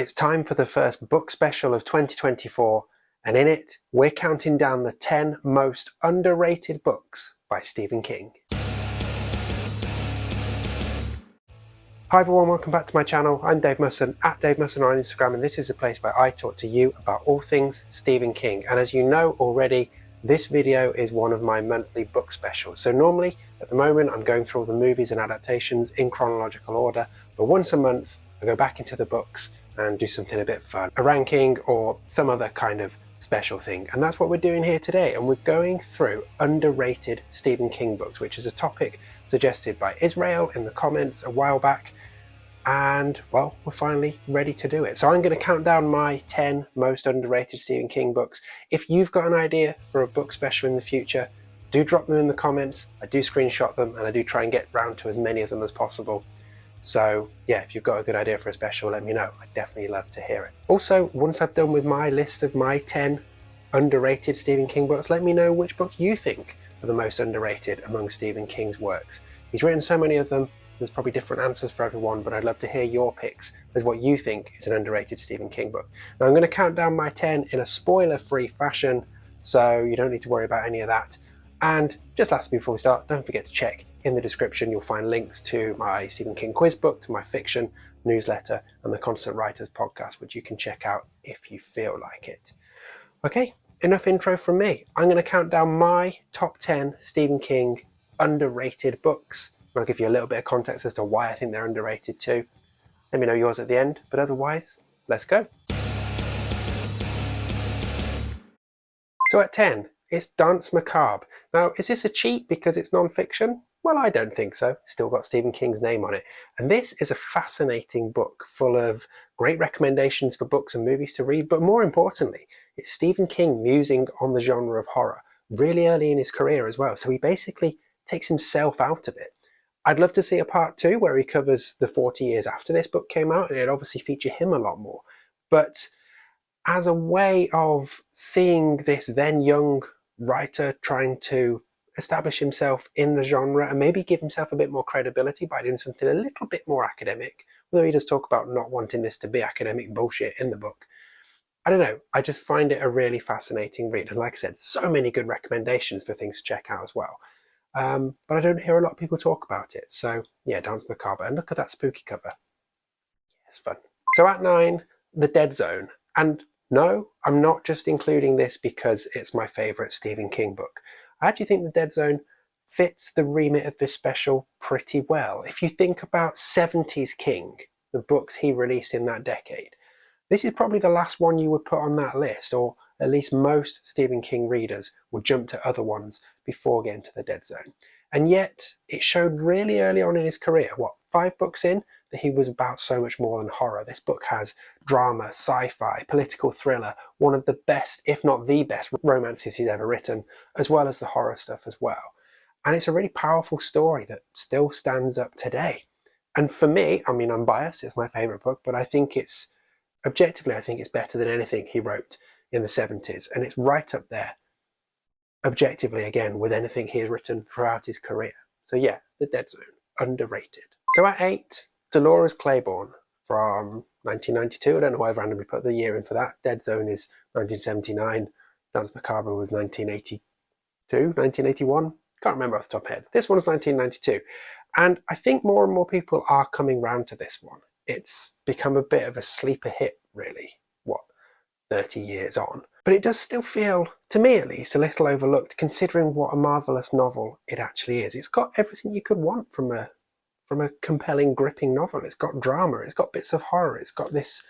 It's time for the first book special of 2024, and in it, we're counting down the 10 most underrated books by Stephen King. Hi everyone, welcome back to my channel. I'm Dave Musson, at Dave Musson on Instagram, and this is a place where I talk to you about all things Stephen King. And as you know already, this video is one of my monthly book specials. So normally, at the moment, I'm going through all the movies and adaptations in chronological order, but once a month, I go back into the books and do something a bit fun, a ranking or some other kind of special thing. And that's what we're doing here today. And we're going through underrated Stephen King books, which is a topic suggested by Israel in the comments a while back. And well, we're finally ready to do it. So I'm going to count down my 10 most underrated Stephen King books. If you've got an idea for a book special in the future, do drop them in the comments. I do screenshot them and I do try and get round to as many of them as possible. So yeah, if you've got a good idea for a special, let me know. I'd definitely love to hear it. Also, once I've done with my list of my 10 underrated Stephen King books, let me know which book you think are the most underrated among Stephen King's works. He's written so many of them, there's probably different answers for everyone, but I'd love to hear your picks as what you think is an underrated Stephen King book. Now I'm going to count down my 10 in a spoiler-free fashion, so you don't need to worry about any of that. And just lastly, before we start, don't forget to check in the description. You'll find links to my Stephen King quiz book, to my fiction newsletter, and the Constant Writers podcast, which you can check out if you feel like it. Okay, enough intro from me. I'm going to count down my top 10 Stephen King underrated books. I'll give you a little bit of context as to why I think they're underrated too. Let me know yours at the end, but otherwise, let's go. So at 10, it's Danse Macabre. Now, is this a cheat because it's non-fiction? Well, I don't think so. It's still got Stephen King's name on it. And this is a fascinating book full of great recommendations for books and movies to read, but more importantly, it's Stephen King musing on the genre of horror really early in his career as well. So he basically takes himself out of it. I'd love to see a part 2 where he covers the 40 years after this book came out, and it'd obviously feature him a lot more. But as a way of seeing this then young writer trying to establish himself in the genre and maybe give himself a bit more credibility by doing something a little bit more academic, although he does talk about not wanting this to be academic bullshit in the book. I don't know, I just find it a really fascinating read. And like I said, so many good recommendations for things to check out as well. But I don't hear a lot of people talk about it. So yeah, Danse Macabre. And look at that spooky cover. Yeah, it's fun. So at 9, The Dead Zone. And no, I'm not just including this because it's my favourite Stephen King book. I actually think The Dead Zone fits the remit of this special pretty well. If you think about 70s King, the books he released in that decade, this is probably the last one you would put on that list, or at least most Stephen King readers would jump to other ones before getting to The Dead Zone. And yet it showed really early on in his career, 5 books in, that he was about so much more than horror. This book has drama, sci-fi, political thriller, one of the best, if not the best, romances he's ever written, as well as the horror stuff as well. And it's a really powerful story that still stands up today. And for me, I mean, I'm biased, it's my favourite book, but I think it's, objectively, I think it's better than anything he wrote in the 70s. And it's right up there, objectively, again, with anything he has written throughout his career. So yeah, The Dead Zone, underrated. So at 8, Dolores Claiborne from 1992. I don't know why I've randomly put the year in for that. Dead Zone is 1979. Danse Macabre was 1982, 1981. Can't remember off the top of my head. This one's 1992. And I think more and more people are coming round to this one. It's become a bit of a sleeper hit, really, 30 years on. But it does still feel, to me at least, a little overlooked considering what a marvellous novel it actually is. It's got everything you could want from a compelling, gripping novel. It's got drama, it's got bits of horror, it's got this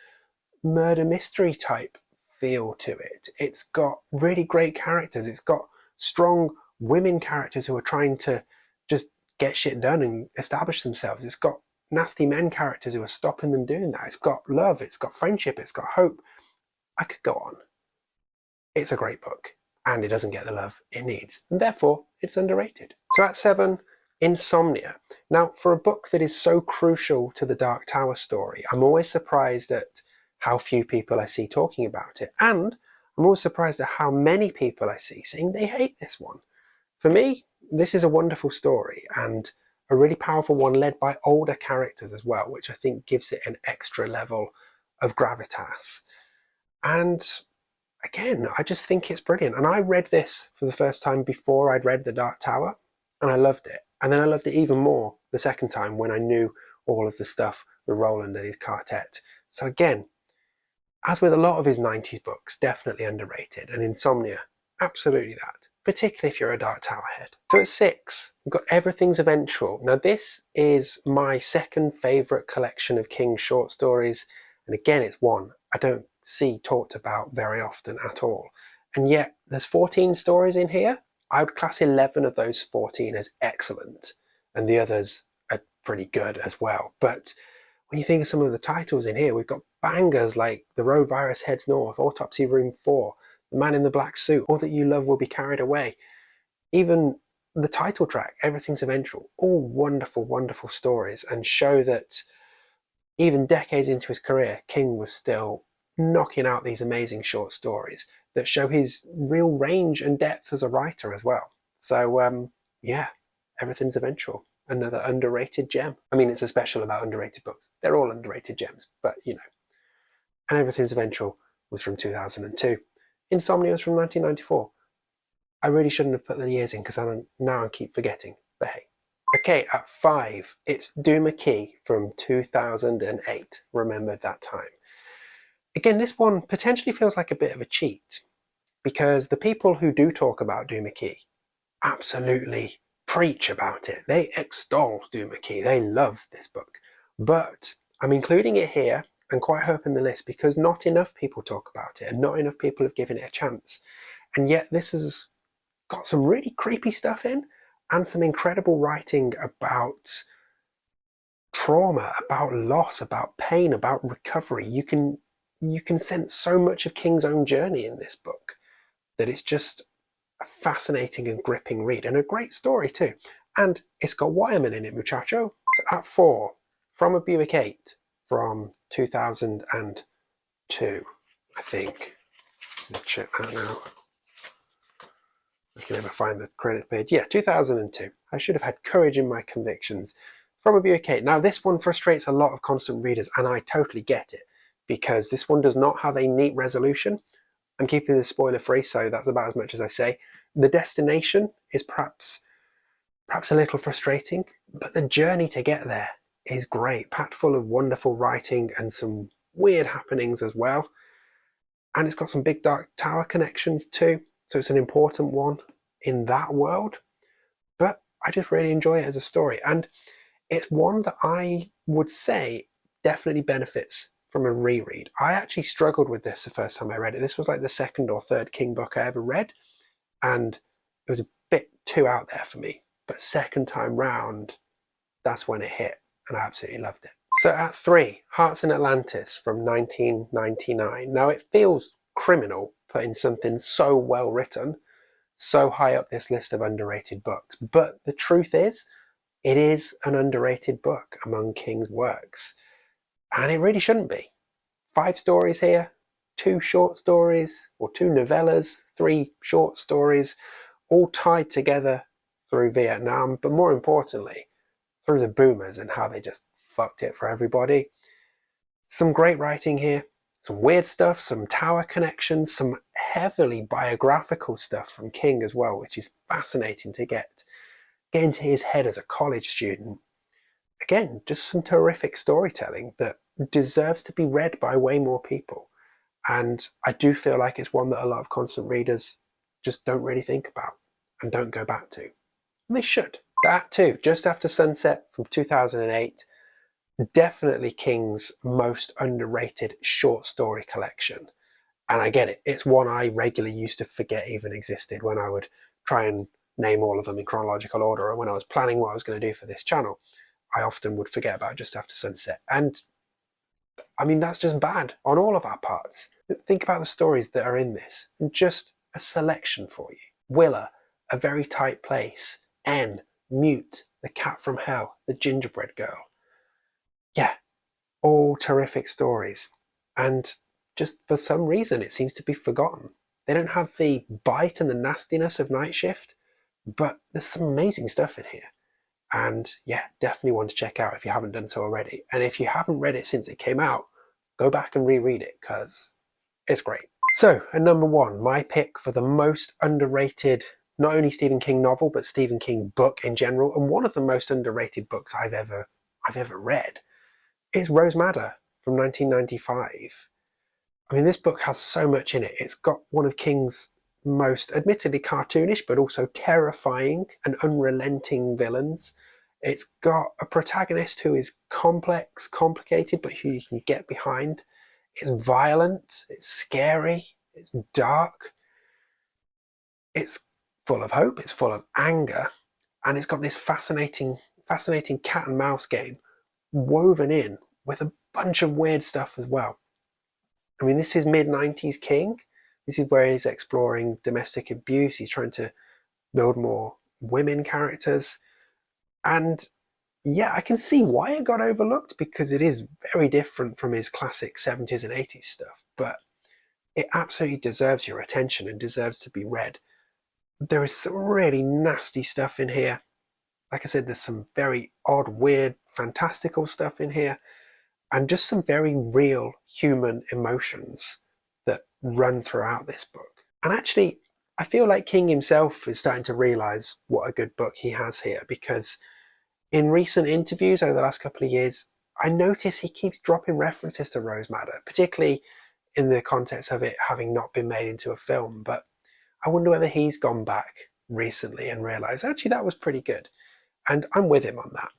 murder mystery type feel to it. It's got really great characters, it's got strong women characters who are trying to just get shit done and establish themselves. It's got nasty men characters who are stopping them doing that. It's got love, it's got friendship, it's got hope. I could go on. It's a great book, and it doesn't get the love it needs, and therefore it's underrated. So at 7, Insomnia. Now, for a book that is so crucial to the Dark Tower story, I'm always surprised at how few people I see talking about it, and I'm always surprised at how many people I see saying they hate this one. For me, this is a wonderful story, and a really powerful one led by older characters as well, which I think gives it an extra level of gravitas. And again, I just think it's brilliant. And I read this for the first time before I'd read The Dark Tower, and I loved it. And then I loved it even more the second time when I knew all of the stuff with Roland and his quartet. So again, as with a lot of his 90s books, definitely underrated. And Insomnia, absolutely that, particularly if you're a Dark Tower head. So at 6, we've got Everything's Eventual. Now this is my second favourite collection of King's short stories. And again, it's one I don't see talked about very often at all. And yet there's 14 stories in here. I would class 11 of those 14 as excellent, and the others are pretty good as well. But when you think of some of the titles in here, we've got bangers like The Road Virus Heads North, Autopsy Room 4, The Man in the Black Suit, All That You Love Will Be Carried Away. Even the title track, Everything's Eventual, all wonderful, wonderful stories, and show that even decades into his career, King was still knocking out these amazing short stories that show his real range and depth as a writer as well. So yeah, Everything's Eventual, another underrated gem. I mean, it's a special about underrated books. They're all underrated gems, but you know. And Everything's Eventual was from 2002. Insomnia was from 1994. I really shouldn't have put the years in because now I keep forgetting, but hey. Okay, at 5, it's Doom McKee from 2008. Remembered that time. Again, this one potentially feels like a bit of a cheat because the people who do talk about Doom McKee absolutely preach about it. They extol Doom McKee. They love this book. But I'm including it here and quite high up in the list because not enough people talk about it and not enough people have given it a chance. And yet this has got some really creepy stuff in and some incredible writing about trauma, about loss, about pain, about recovery. You can sense so much of King's own journey in this book that it's just a fascinating and gripping read and a great story too. And it's got Wireman in it, muchacho. So at 4, From a Buick 8 from 2002, I think. Let's check that now. I can never find the credit page. Yeah, 2002. I should have had courage in my convictions. From a Buick 8. Now this one frustrates a lot of constant readers, and I totally get it, because this one does not have a neat resolution. I'm keeping this spoiler free, so that's about as much as I say. The destination is perhaps a little frustrating, but the journey to get there is great, packed full of wonderful writing and some weird happenings as well. And it's got some big Dark Tower connections too, so it's an important one in that world. But I just really enjoy it as a story, and it's one that I would say definitely benefits from a reread. I actually struggled with this the first time I read it. This was like the second or third King book I ever read, and it was a bit too out there for me. But second time round, that's when it hit, and I absolutely loved it. So at 3, Hearts in Atlantis from 1999. Now it feels criminal putting something so well written so high up this list of underrated books, but the truth is, it is an underrated book among King's works, and it really shouldn't be. 5 stories here, 2 short stories, or 2 novellas, 3 short stories, all tied together through Vietnam, but more importantly, through the boomers and how they just fucked it for everybody. Some great writing here, some weird stuff, some tower connections, some heavily biographical stuff from King as well, which is fascinating to get into his head as a college student. Again, just some terrific storytelling that deserves to be read by way more people. And I do feel like it's one that a lot of constant readers just don't really think about and don't go back to. And they should. That too, Just After Sunset from 2008, definitely King's most underrated short story collection. And I get it, it's one I regularly used to forget even existed when I would try and name all of them in chronological order, or when I was planning what I was going to do for this channel, I often would forget about Just After Sunset. And I mean, that's just bad on all of our parts. Think about the stories that are in this, and just a selection for you. Willa, A Very Tight Place, N, Mute, The Cat from Hell, The Gingerbread Girl. Yeah, all terrific stories. And just for some reason, it seems to be forgotten. They don't have the bite and the nastiness of Night Shift, but there's some amazing stuff in here. And yeah, definitely one to check out if you haven't done so already. And if you haven't read it since it came out, go back and reread it because it's great. So at number 1, my pick for the most underrated, not only Stephen King novel, but Stephen King book in general, and one of the most underrated books I've ever read, is Rose Madder from 1995. I mean, this book has so much in it. It's got one of King's most, admittedly cartoonish, but also terrifying and unrelenting villains. It's got a protagonist who is complex, complicated, but who you can get behind. It's violent, it's scary, it's dark, it's full of hope, it's full of anger, and it's got this fascinating cat and mouse game woven in with a bunch of weird stuff as well. I mean, this is mid-90s King. This is where he's exploring domestic abuse. He's trying to build more women characters. And yeah, I can see why it got overlooked, because it is very different from his classic 70s and 80s stuff. But it absolutely deserves your attention and deserves to be read. There is some really nasty stuff in here. Like I said, there's some very odd, weird, fantastical stuff in here, and just some very real human emotions that run throughout this book. And actually, I feel like King himself is starting to realize what a good book he has here, because in recent interviews over the last couple of years, I notice he keeps dropping references to Rose Madder, particularly in the context of it having not been made into a film. But I wonder whether he's gone back recently and realized, actually, that was pretty good. And I'm with him on that.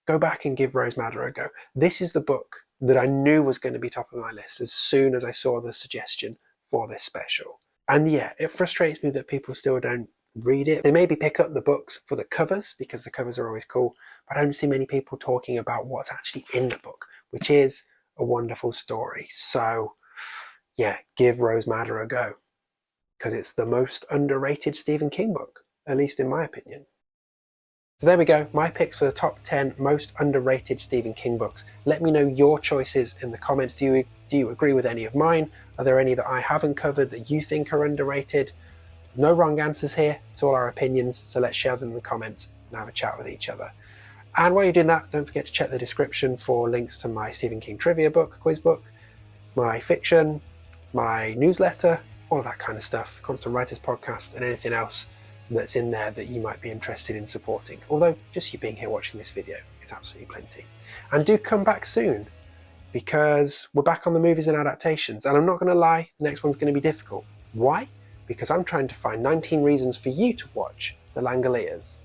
Go back and give Rose Madder a go. This is the book that I knew was going to be top of my list as soon as I saw the suggestion for this special. And yeah, it frustrates me that people still don't read it. They maybe pick up the books for the covers, because the covers are always cool, but I don't see many people talking about what's actually in the book, which is a wonderful story. So yeah, give Rose Madder a go, because it's the most underrated Stephen King book, at least in my opinion. So there we go, my picks for the top 10 most underrated Stephen King books. Let me know your choices in the comments. Do you agree with any of mine? Are there any that I haven't covered that you think are underrated? No wrong answers here, it's all our opinions, so let's share them in the comments and have a chat with each other. And while you're doing that, don't forget to check the description for links to my Stephen King trivia book, quiz book, my fiction, my newsletter, all of that kind of stuff, Constant Writers Podcast, and anything else that's in there that you might be interested in supporting. Although just you being here watching this video is absolutely plenty. And do come back soon, because we're back on the movies and adaptations, and I'm not going to lie, the next one's going to be difficult. Why? Because I'm trying to find 19 reasons for you to watch The Langoliers.